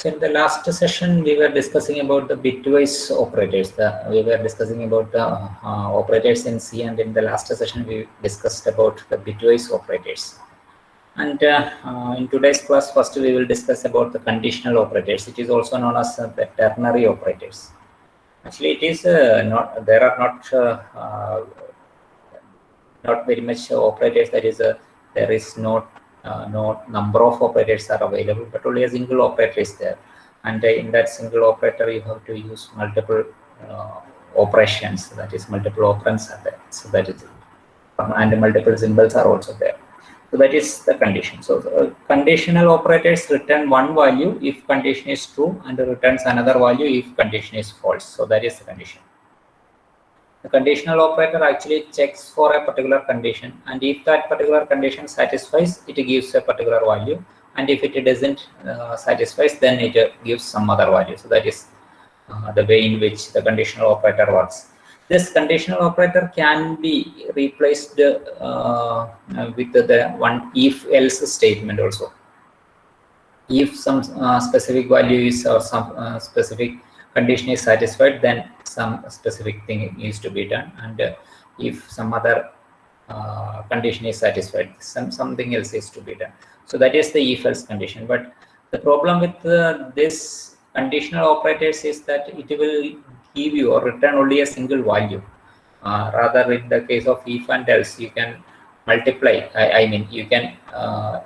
So in the last session, we were discussing about the bitwise operators. We were discussing about the operators in C, and in the last session, we discussed about the bitwise operators. And in today's class, first we will discuss about the conditional operators. It is also known as the ternary operators. Actually, it is not. There are not very much operators. That is, there is no number of operators are available, but only a single operator is there. And in that single operator, you have to use multiple operations. That is, multiple operands are there. So that is, and multiple symbols are also there. So that is the condition. So conditional operators return one value if condition is true, and returns another value if condition is false. So that is the condition. The conditional operator actually checks for a particular condition, and if that particular condition satisfies, it gives a particular value, and if it doesn't satisfies, then it gives some other value. So that is the way in which the conditional operator works. This conditional operator can be replaced with the one if-else statement also. If some specific value is or some specific condition is satisfied, then some specific thing needs to be done, and if some other condition is satisfied, something else is to be done. So that is the if-else condition. But the problem with this conditional operators is that it will give you or return only a single value. Rather, in the case of if and else, you can multiply. I mean, you can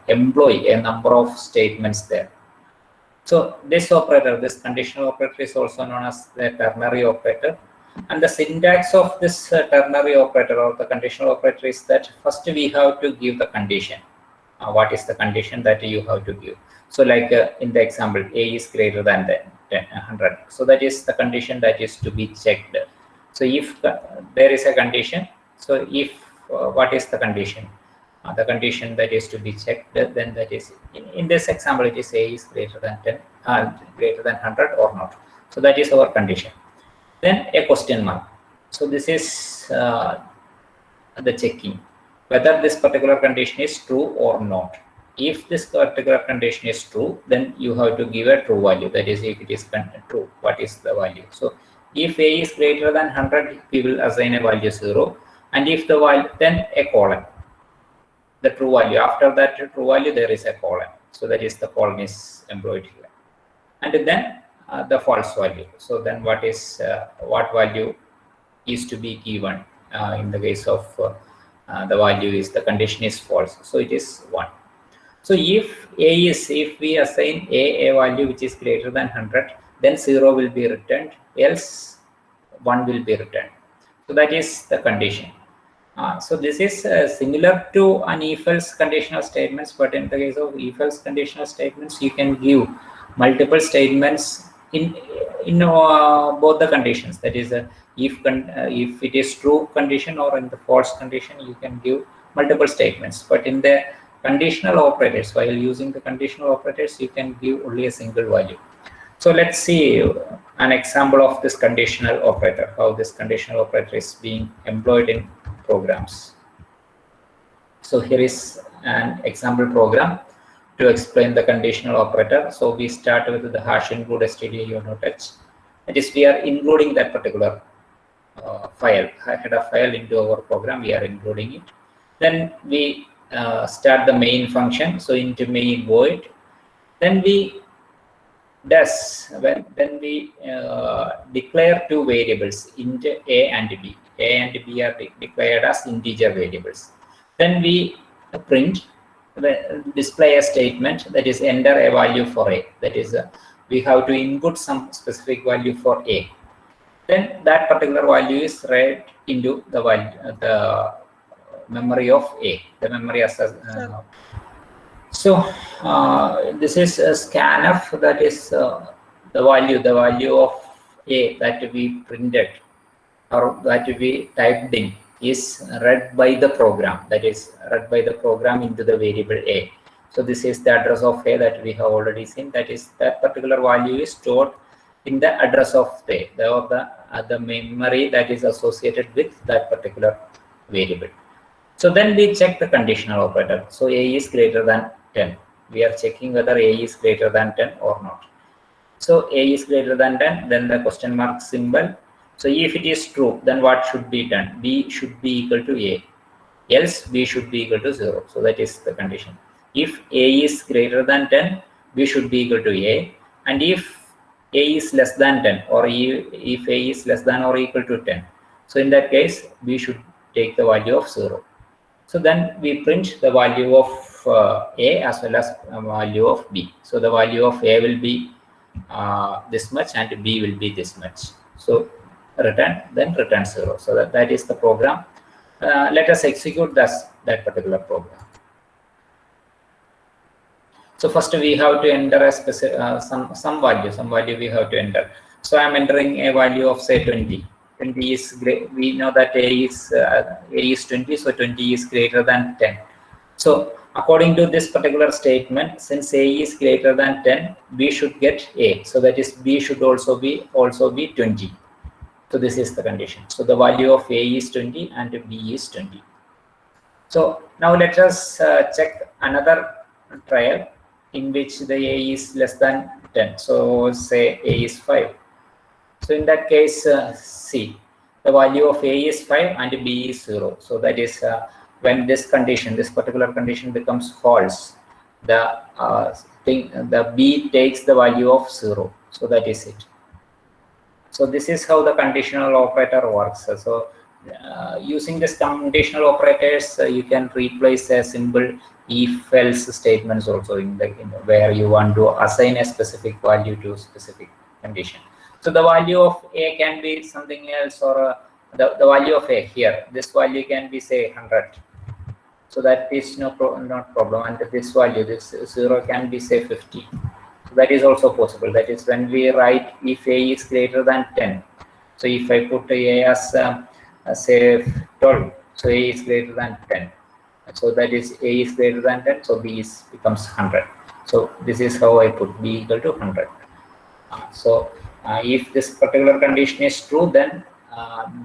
employ a number of statements there. So this operator, this conditional operator, is also known as the ternary operator. And the syntax of this ternary operator or the conditional operator is that first we have to give the condition. What is the condition that you have to give? So like in the example, A is greater than 100. So that is the condition that is to be checked. So if there is a condition, so if what is the condition? The condition that is to be checked, then that is in this example, it is A is greater than 100 or not. So that is our condition. Then a question mark. So this is the checking whether this particular condition is true or not. If this particular condition is true, then you have to give a true value. That is, if it is true, what is the value? So if A is greater than 100, we will assign a value 0, and if the value, then a colon. The true value. After that true value, there is a colon. So that is the colon is employed here. And then the false value. So then what is what value is to be given in the case of the value is the condition is false. So it is 1. So if we assign a value which is greater than 100, then 0 will be returned, else 1 will be returned. So that is the condition. So this is similar to an if-else conditional statements, but in the case of if-else conditional statements, you can give multiple statements in both the conditions. That is, if it is true condition or in the false condition, you can give multiple statements. But in the conditional operators, while using the conditional operators, you can give only a single value. So let's see an example of this conditional operator, how this conditional operator is being employed in programs. So here is an example program to explain the conditional operator. So we start with the hash include stdio.h. That is, we are including that particular file, header file into our program. We are including it. Then we start the main function. So into main void. Then we then we declare two variables, int a and b. A and b are declared as integer variables. Then we print, display a statement, that is enter a value for a. That is, we have to input some specific value for a. Then that particular value is read into the value, the memory of a, the memory access. So this is a scanf, that is the value of a that we printed or that we typed in is read by the program, that is read by the program into the variable a. So this is the address of a that we have already seen, that is that particular value is stored in the address of the memory that is associated with that particular variable. So then we check the conditional operator. So a is greater than 10. We are checking whether a is greater than 10 or not. So A is greater than 10, then the question mark symbol. So if it is true, then what should be done? B should be equal to A, else B should be equal to 0. So that is the condition. If A is greater than 10, B should be equal to A, and if A is less than 10, or if A is less than or equal to 10, so in that case B should take the value of 0. So then we print the value of A as well as value of B. So the value of A will be this much and B will be this much. So return 0. So that is the program. Let us execute that particular program. So first we have to enter a specific some value we have to enter. So I'm entering a value of say 20. 20 is great. We know that A is 20, so 20 is greater than 10. So according to this particular statement, since A is greater than 10, B should get A. So that is B should also be 20. So this is the condition. So the value of A is 20 and B is 20. So now let us check another trial in which the A is less than 10. So say A is 5. So in that case, see, the value of A is 5 and B is 0. So that is when this particular condition becomes false, the B takes the value of 0. So that is it. So this is how the conditional operator works. So using this conditional operators, you can replace a simple if-else statements also in where you want to assign a specific value to specific condition. So the value of A can be something else, or the value of A here, this value can be say 100. So that is not problem. And this value, this 0 can be say 50. So that is also possible. That is when we write if A is greater than 10. So if I put A as say 12, so A is greater than 10. So that is A is greater than 10, so B becomes 100. So this is how I put B equal to 100. So if this particular condition is true, then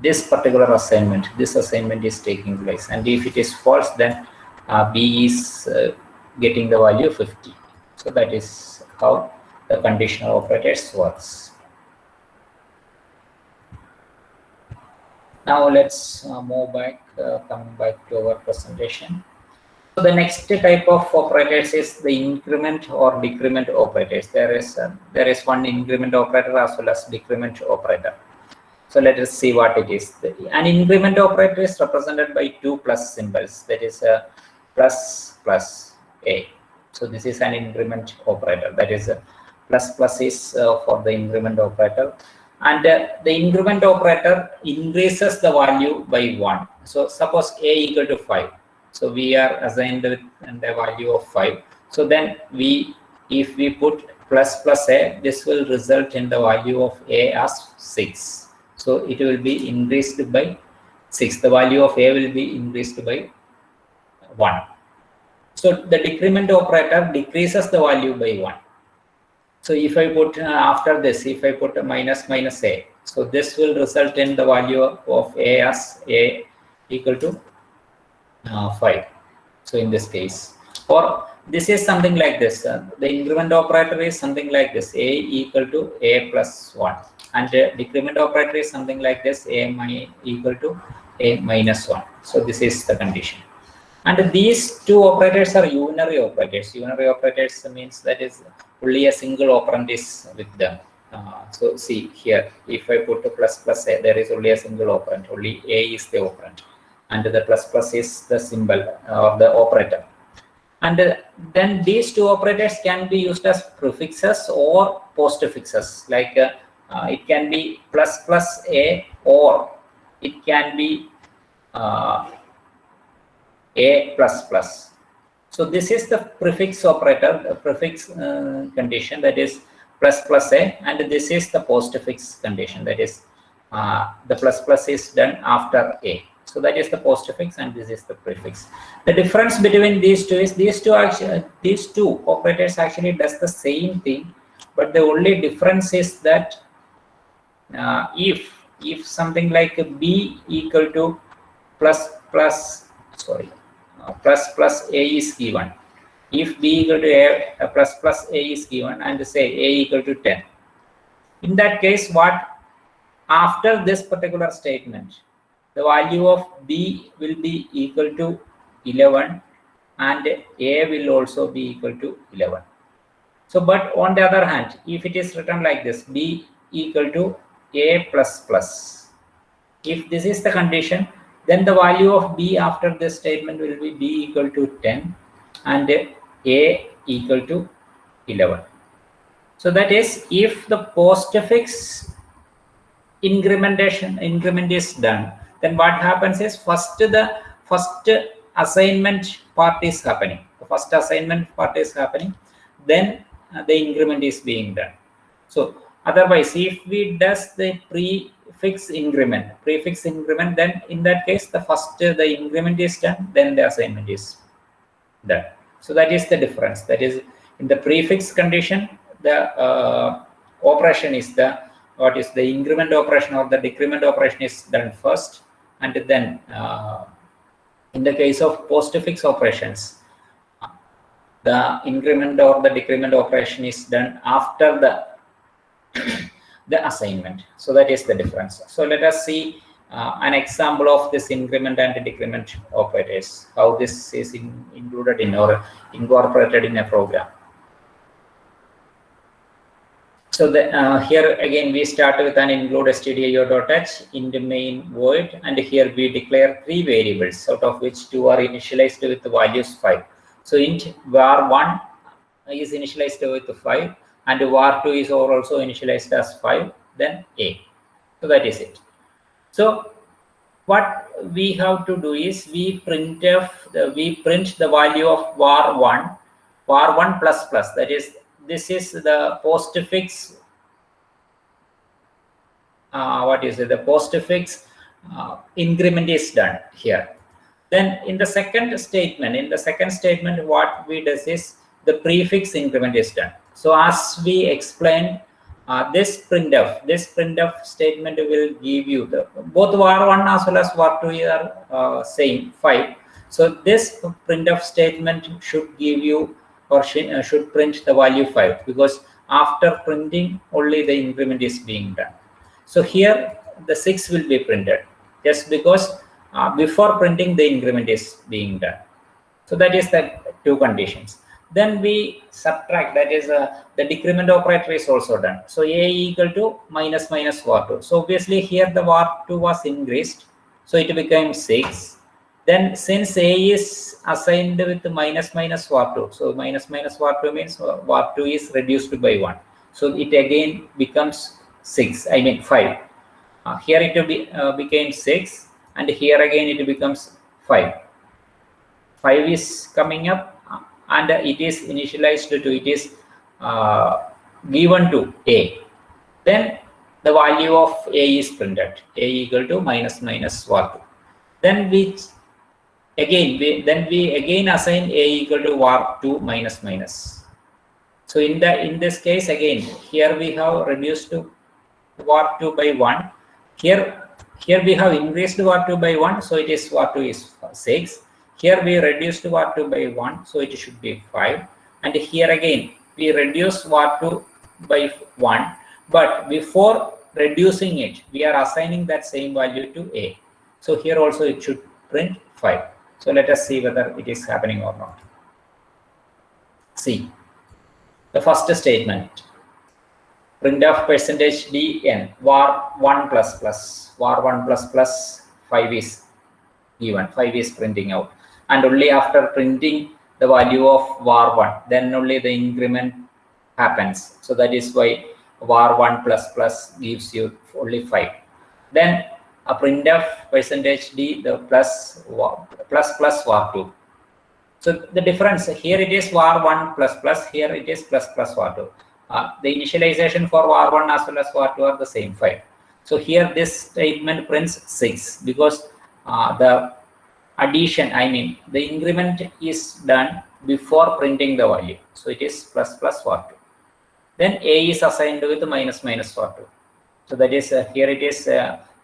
this particular assignment is taking place, and if it is false, then B is getting the value 50. So that is how the conditional operators works. Now let's move back, come back to our presentation. So the next type of operators is the increment or decrement operators. There is one increment operator as well as decrement operator. So let us see what it is. An increment operator is represented by two plus symbols. That is plus plus A. So this is an increment operator. That is plus is for the increment operator. And the increment operator increases the value by 1. So suppose A equal to 5. So we are assigned with the value of 5. So then if we put plus A, this will result in the value of A as 6. So it will be increased by 6. The value of A will be increased by 1. So the decrement operator decreases the value by 1. So if I put after this, if I put a minus A, so this will result in the value of A as A equal to 5. So in this case, or this is something like this. The increment operator is something like this: A equal to A plus 1, and the decrement operator is something like this: A equal to A minus 1. So this is the condition. And these two operators are unary operators. Unary operators means that is only a single operand is with them. So see here, if I put a plus A, there is only a single operand. Only A is the operand, and the plus is the symbol or the operator. And then these two operators can be used as prefixes or postfixes. Like it can be plus A, or it can be A plus plus. So this is the prefix operator, the prefix condition, that is plus A, and this is the postfix condition, that is the plus is done after A. So that is the postfix and this is the prefix. The difference between these two is these two operators actually does the same thing, but the only difference is that if something like B equal to plus A is given, if B equal to A plus A is given, and say A equal to 10, In that case, what after this particular statement, the value of B will be equal to 11 and A will also be equal to 11. So, but on the other hand, if it is written like this, B equal to A plus plus, if this is the condition, then the value of B after this statement will be B equal to 10 and A equal to 11. So that is, if the postfix increment is done, then what happens is first assignment part is happening. The first assignment part is happening, then the increment is being done. So otherwise, if we does the prefix increment, then in that case the increment is done, then the assignment is done. So that is the difference. That is, in the prefix condition, the operation is the increment operation or the decrement operation is done first, and then in the case of postfix operations, the increment or the decrement operation is done after the assignment. So that is the difference. So let us see an example of this increment and decrement operators, how this is included in or incorporated in a program. So here again we start with an include stdio.h in the main void, and here we declare 3 variables, out of which 2 are initialized with the values 5. So int var1 is initialized with 5 and var2 is also initialized as 5, then A. So that is it. So what we have to do is we print the value of var1 plus plus, that is, this is the postfix the postfix increment is done here. Then in the second statement what we does is the prefix increment is done. So as we explained, this printf statement will give you the both var1 as well as var2 are same 5. So this printf statement should give you or should print the value 5, because after printing only the increment is being done. So here the 6 will be printed just because before printing the increment is being done. So that is the 2 conditions. Then we subtract, that is the decrement operator is also done. So A equal to minus var2. So obviously here the var2 was increased, so it became 6. Then since A is assigned with minus var2, so minus var2 means var2 is reduced by 1. So it again becomes 5. Here it became 6, and here again it becomes 5. 5 is coming up, and it is initialized to, it is given to A. Then the value of A is printed, A equal to minus var2. Then we again assign A equal to var2 minus. So in this case again, here we have reduced to var2 by 1. Here we have increased var2 by 1, so it is var2 is 6. Here we reduced var2 by 1, so it should be 5. And here again we reduce var2 by 1, but before reducing it, we are assigning that same value to A. So here also it should print 5. So let us see whether it is happening or not. See the first statement, printf %dn var1 plus plus, var1 plus plus 5 is given, 5 is printing out, and only after printing the value of var1, then only the increment happens. So that is why var1 plus plus gives you only 5. Then a printf %d the plus var2. So the difference here, it is var1 plus plus, here it is plus var2. The initialization for var1 as well as var2 are the same, 5. So here this statement prints 6 because the addition, the increment is done before printing the value. So it is plus var2. Then A is assigned with minus var2. So that is here it is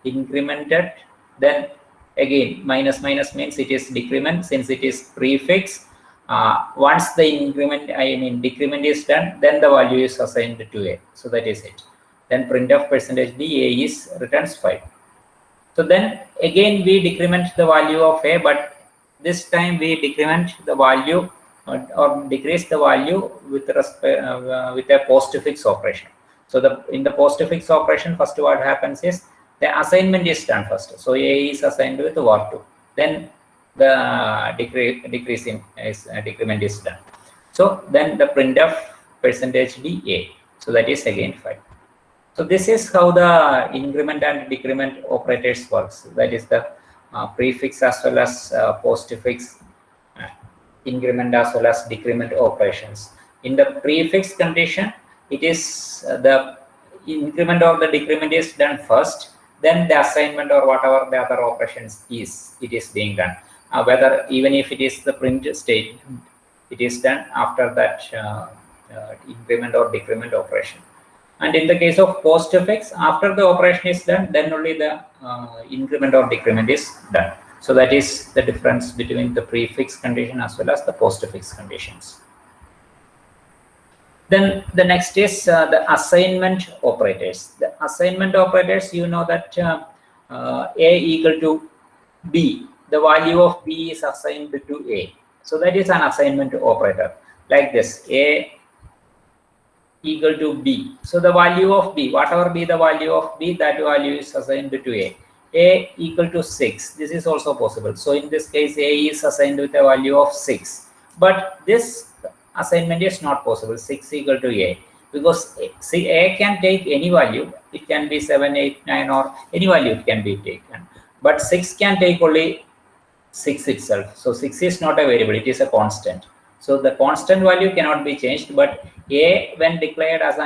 incremented. Then again minus means it is decrement, since it is prefix. Once the decrement is done, then the value is assigned to A. So that is it. then printf percentage d a is returns 5. So then again we decrement the value of a, but this time we decrement the value or decrease the value with respect with a postfix operation. So in the postfix operation, first what happens is the assignment is done first. So a is assigned with var2, then the decreasing is decrement is done. So then the printf percentage d a, so that is again 5. So this is how the increment and decrement operators works. That is the prefix as well as postfix, increment as well as decrement operations. In the prefix condition, it is the increment or the decrement is done first, then the assignment or whatever the other operations is, it is being done. Whether even if it is the print state, it is done after that increment or decrement operation. And in the case of postfix, after the operation is done, then only the increment or decrement is done. So that is the difference between the prefix condition as well as the postfix conditions. Then the next is the assignment operators. The assignment operators, you know that a equal to b, the value of b is assigned to a. So that is an assignment operator like this, a equal to b. So the value of b, whatever be the value of b, that value is assigned to a. A equal to 6, this is also possible. So in this case, a is assigned with a value of 6, but this assignment is not possible, 6 equal to a, because see, a can take any value. It can be 7, 8, 9, or any value it can be taken, but 6 can take only 6 itself. So 6 is not a variable, it is a constant. So the constant value cannot be changed, but a, when declared as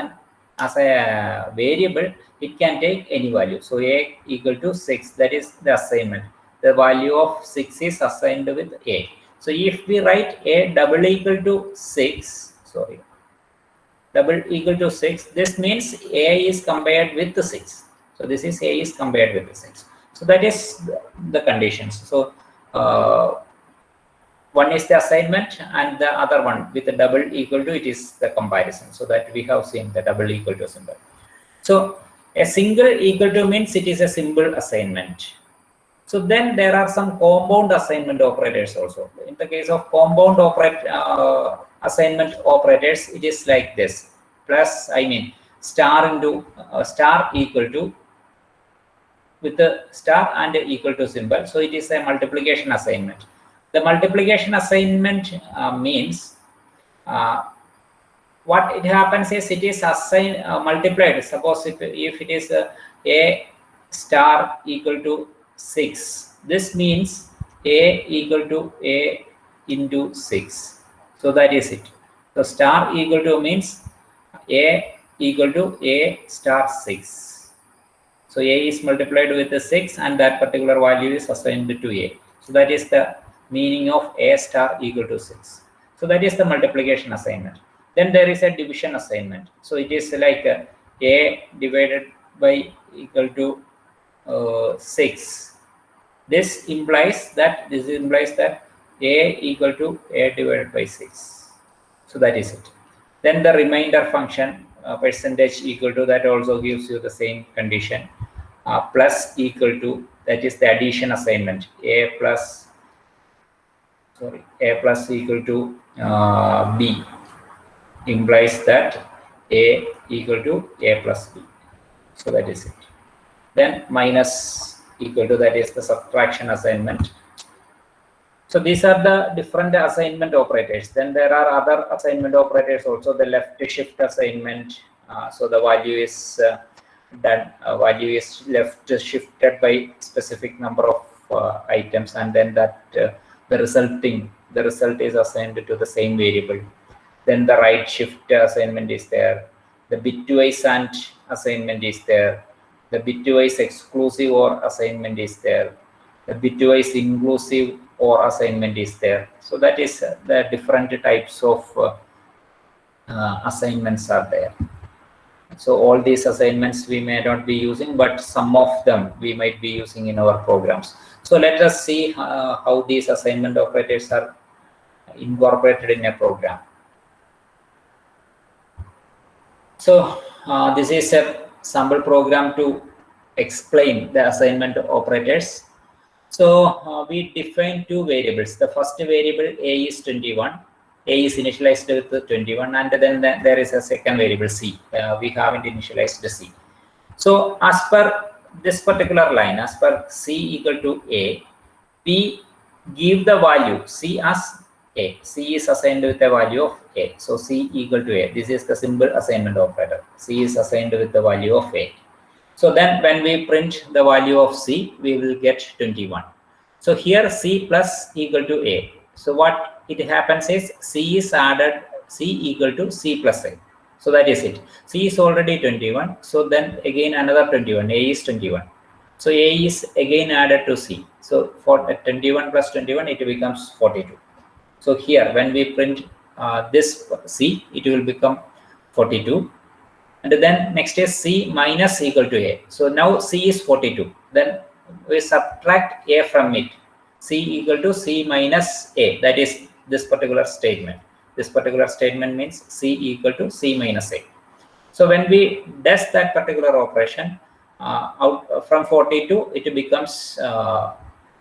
a variable, it can take any value. So a equal to 6, that is the assignment. The value of 6 is assigned with a. So if we write a double equal to 6, sorry, double equal to 6, this means a is compared with the 6. So this is a is compared with the 6. So that is the conditions. So one is the assignment, and the other one with the double equal to, it is the comparison. So that we have seen the double equal to symbol. So a single equal to means it is a simple assignment. So then there are some compound assignment operators also. In the case of compound assignment operators, it is like this: plus, I mean, star into star equal to, with the star and equal to symbol. So it is a multiplication assignment. The multiplication assignment means what it happens is it is assigned multiplied. Suppose if it is a star equal to 6, this means a equal to a into 6. So that is it. So star equal to means a equal to a star 6. So a is multiplied with the 6, and that particular value is assigned to a. So that is the meaning of a star equal to 6. So that is the multiplication assignment. Then there is a division assignment. So it is like a divided by equal to 6. This implies that a equal to a divided by 6. So that is it. Then the remainder function percentage equal to, that also gives you the same condition. Plus equal to, that is the addition assignment. A plus equal to b implies that a equal to a plus b. So that is it. Then minus equal to, that is the subtraction assignment. So these are the different assignment operators. Then there are other assignment operators also, the left shift assignment. So the value is value is left shifted by specific number of items, and then that the result is assigned to the same variable. Then the right shift assignment is there. The bitwise and assignment is there. The bitwise exclusive or assignment is there. The bitwise inclusive or assignment is there. So that is the different types of assignments are there. So all these assignments we may not be using, but some of them we might be using in our programs. So let us see how these assignment operators are incorporated in a program. So this is a sample program to explain the assignment operators. So we define two variables. The first variable A is 21. A is initialized with 21, and then there is a second variable C. We haven't initialized the C. So as per this particular line, as per C equal to A, we give the value C as A. C is assigned with the value of A. So C equal to A. This is the simple assignment operator. C is assigned with the value of A. So then when we print the value of C, we will get 21. So here C plus equal to A. So what it happens is C is added, C equal to C plus A. So that is it. C is already 21. So then again another 21. A is 21. So A is again added to C. So for 21 plus 21, it becomes 42. So here when we print this C, it will become 42. And then next is C minus equal to A. So now C is 42. Then we subtract A from it. C equal to C minus A. That is this particular statement. This particular statement means C equal to C minus A. So when we does that particular operation, out from 42, it becomes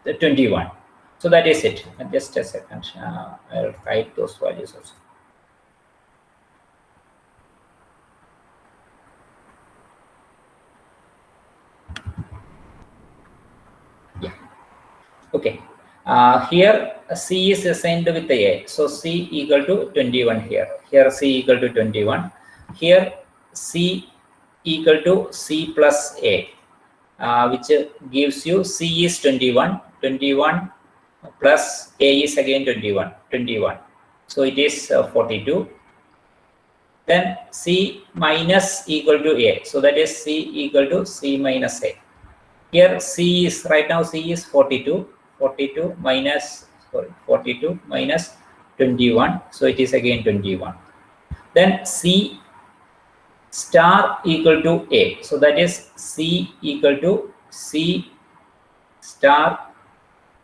21. So that is it. Just a second. I'll write those values also. Yeah. Okay. Here C is assigned with A. So C equal to 21 here. Here C equal to 21. Here C equal to C plus A, which gives you C is 21. 21 plus A is again 21. 21. So it is 42. Then C minus equal to A. So that is C equal to C minus A. Here C is right now C is 42. 42 minus 42 minus 21. So it is again 21. Then C star equal to A. So that is C equal to C star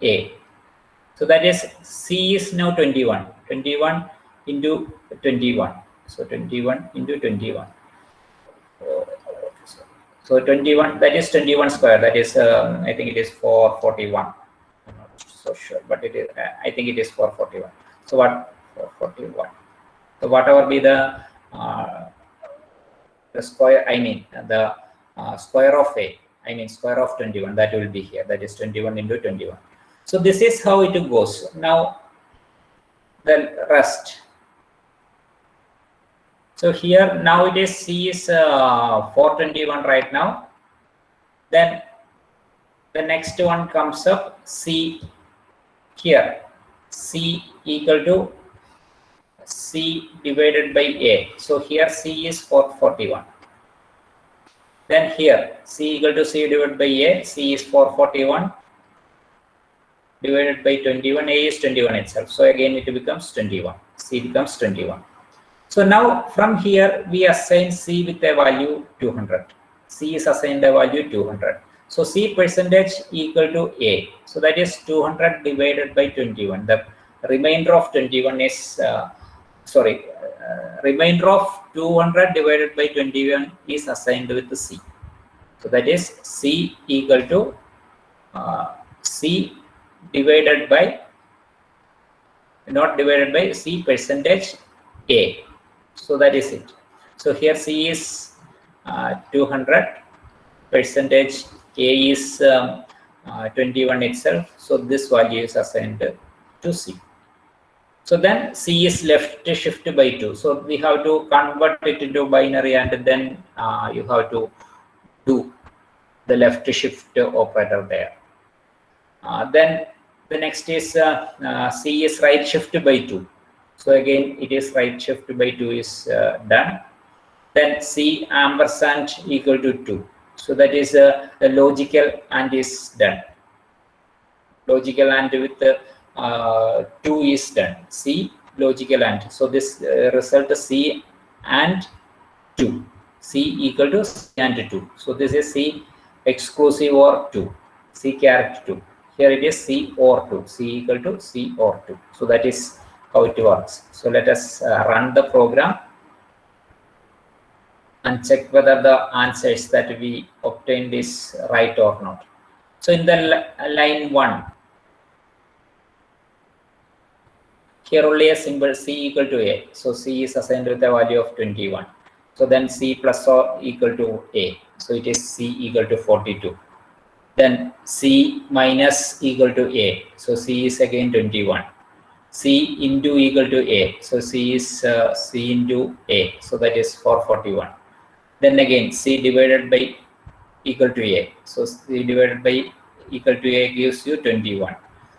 A. So that is C is now 21. 21 into 21. So 21 into 21. So 21, that is 21 square. That is, I think it is 441. I'm not so sure, but it is. I think it is 441. So what 441? So whatever be the square, I mean the square of A. I mean square of 21. That will be here. That is 21 into 21. So this is how it goes. Now the rest. So here now it is C is 421 right now. Then the next one comes up C here. C equal to C divided by A. So here C is 441. Then here C equal to C divided by A. C is 441 divided by 21. A is 21 itself. So again it becomes 21. C becomes 21. So now from here we assign C with a value 200. C is assigned a value 200. So C percentage equal to A. So that is 200 divided by 21. The remainder of 21 is remainder of 200 divided by 21 is assigned with C. So that is C equal to C divided by, not divided by, C percentage A. So that is it. So here C is 200, percentage A is 21 itself. So this value is assigned to C. So then C is left shift by 2. So we have to convert it into binary, and then you have to do the left shift operator there. Then the next is C is right shift by 2. So again it is right shift by 2 is done. Then C ampersand equal to 2. So that is the logical and is done. Logical and with the 2 is done. C logical and. So this result is C and 2. C equal to C and 2. So this is C exclusive or 2. C caret 2. Here it is C or 2. C equal to C or 2. So that is how it works. So let us run the program. and check whether the answers that we obtained is right or not. So in the line 1, here only a symbol C equal to A. So C is assigned with a value of 21. So then C plus or equal to A. So it is C equal to 42. Then C minus equal to A. So C is again 21. C into equal to A. So C is C into A. So that is 441. Then again C divided by equal to A. So C divided by equal to A gives you 21.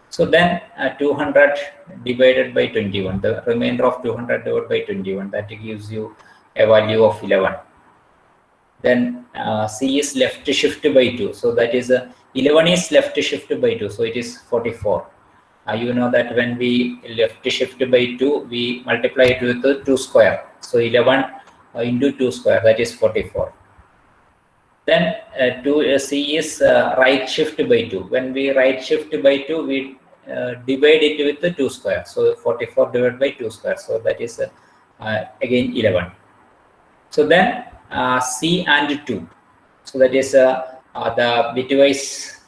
So then 200 divided by 21, the remainder of 200 divided by 21, that gives you a value of 11. Then C is left shift by 2. So that is 11 is left shift by 2. So it is 44. You know that when we left shift by 2, we multiply it with 2 square. So 11 into 2 square, that is 44. Then C is right shift by 2. When we right shift by 2, we divide it with the 2 square. So 44 divided by 2 square. So that is again 11. So then C and 2. So that is the bitwise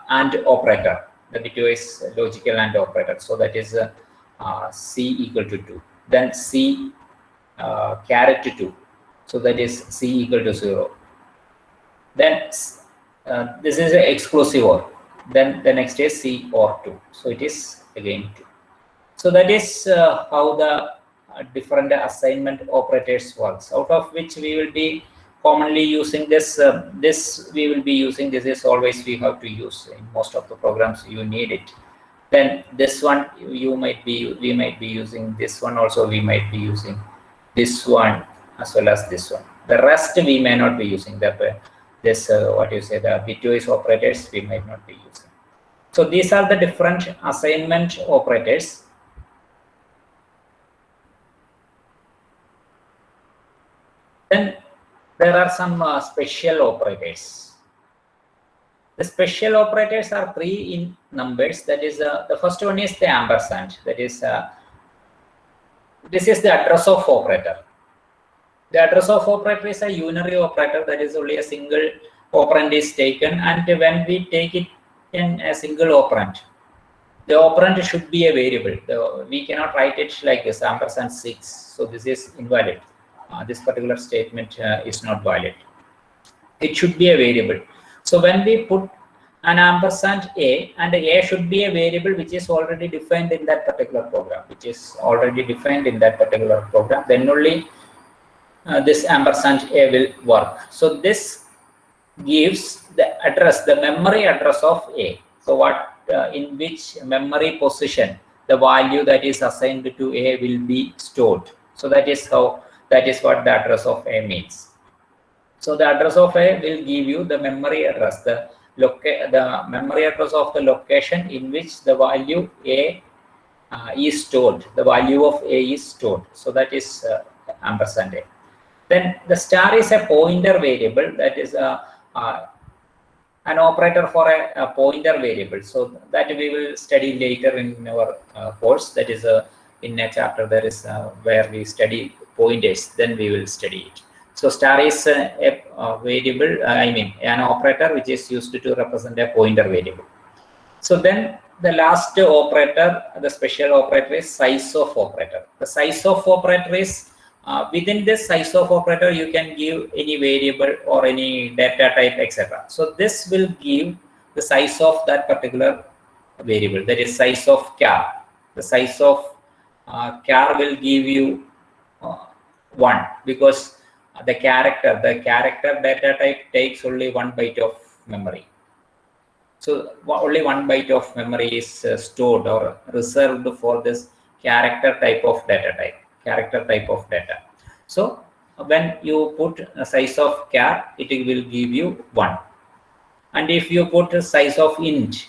AND operator, the bitwise logical AND operator. So that is C equal to 2. Then C caret 2. So that is C equal to 0. Then this is an exclusive OR. Then the next is C OR 2. So it is again 2. So that is how the different assignment operators works, out of which we will be commonly using this. This we will be using. This is always we have to use in most of the programs. You need it. Then this one we might be using. This one also we might be using. This one as well as this one. The rest we may not be using. The bitwise operators we might not be using. So these are the different assignment operators. Then there are some special operators. The special operators are 3 in numbers. That is the first one is the ampersand. That is this is the address of operator. The address of operator is a unary operator, that is only a single operand is taken, and when we take it in a single operand, the operand should be a variable. We cannot write it like this, ampersand 6. So this is invalid. This particular statement is not valid. It should be a variable. So when we put an ampersand A, and A should be a variable which is already defined in that particular program, then only this ampersand A will work. So this gives the address, the memory address of A. So what in which memory position the value that is assigned to A will be stored. So that is what the address of A means. So the address of A will give you the memory address, the memory address of the location in which the value A is stored. The value of A is stored. So that is ampersand A. Then the star is a pointer variable, that is an operator for a pointer variable. So that we will study later in our course. That is in a chapter there is where we study pointers. Then we will study it. So star is a variable, an operator which is used to represent a pointer variable. So then the last operator, the special operator, is sizeof operator. The sizeof operator is within this sizeof operator, you can give any variable or any data type, etc. So this will give the size of that particular variable, that is size of char. The size of char will give you 1, because the character data type takes only 1 byte of memory. So only 1 byte of memory is stored or reserved for this character type of data type. So when you put a size of char, it will give you 1. And if you put a size of int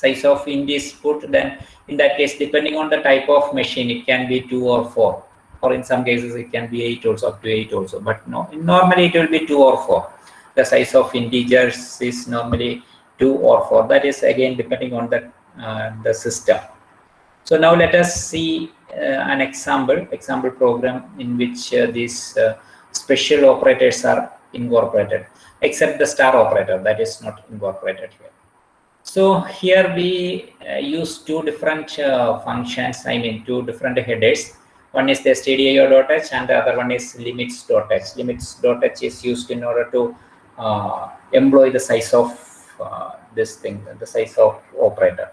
is put, then in that case, depending on the type of machine, it can be 2 or 4, or in some cases it can be 8 also, up to 8 also. But no, normally it will be 2 or 4. The size of integers is normally 2 or 4. That is again depending on the system. So now let us see an example program in which these special operators are incorporated, except the star operator that is not incorporated here. So here we use two different functions, I mean two different headers. One is the stdio.h and the other one is limits.h. Limits.h is used in order to employ the size of this thing, the size of operator.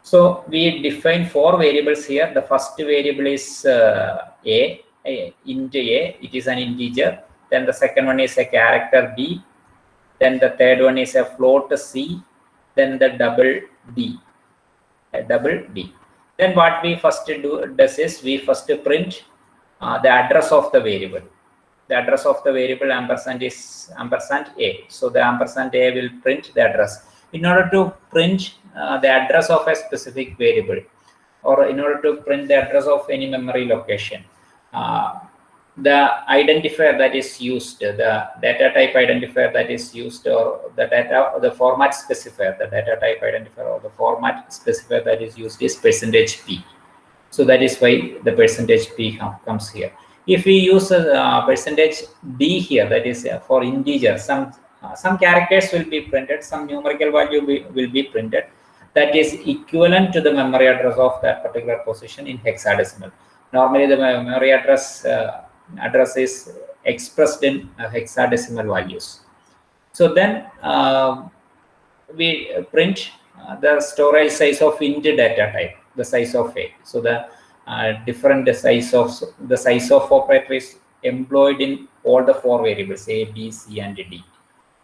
So we define four variables here. The first variable is int a, it is an integer. Then the second one is a character b. Then the third one is a float c. Then the double d. Then what we first does is we first print the address of the variable. The address of the variable ampersand is ampersand a. So the ampersand a will print the address. In order to print the address of a specific variable, or in order to print the address of any memory location, the identifier that is used, the data type identifier that is used, or the format specifier, the data type identifier or the format specifier that is used is %p. So that is why the %p comes here. If we use a %d here, that is for integer, some characters will be printed, some numerical value will be printed that is equivalent to the memory address of that particular position in hexadecimal. Normally the memory address is expressed in hexadecimal values. So then we print the storage size of int data type, the size of a. So the different size of operator is employed in all the four variables a, b, c, and d.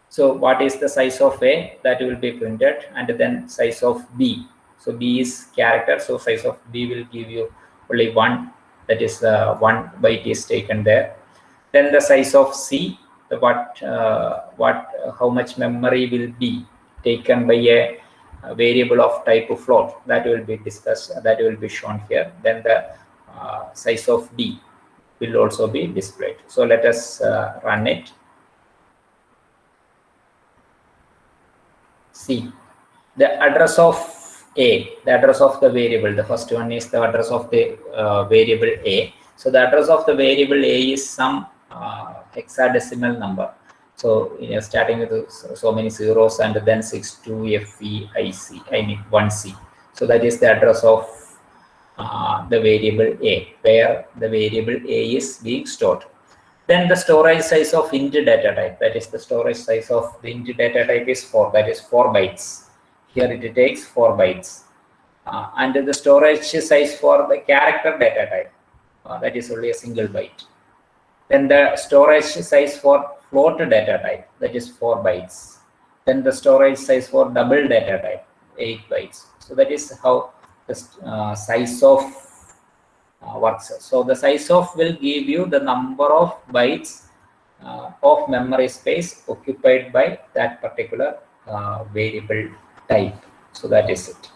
So what is the size of a? That will be printed, and then size of b. So b is character, so size of b will give you only one. That is 1 byte is taken there. Then the size of c, how much memory will be taken by a variable of type of float, that will be discussed, that will be shown here. Then the size of d will also be displayed. So let us run it. See, the address of a, the address of the variable, the first one is the address of the variable a. So the address of the variable a is some hexadecimal number. So starting with so many zeros and then 62FEIC, I mean 1C. So that is the address of the variable a, where the variable a is being stored. Then the storage size of int data type, that is the storage size of the int data type is 4, that is 4 bytes. Here it takes 4 bytes. And the storage size for the character data type, that is only a single byte. Then the storage size for float data type, that is 4 bytes. Then the storage size for double data type, 8 bytes. So that is how the size of works. So the size of will give you the number of bytes of memory space occupied by that particular variable type. So that is it.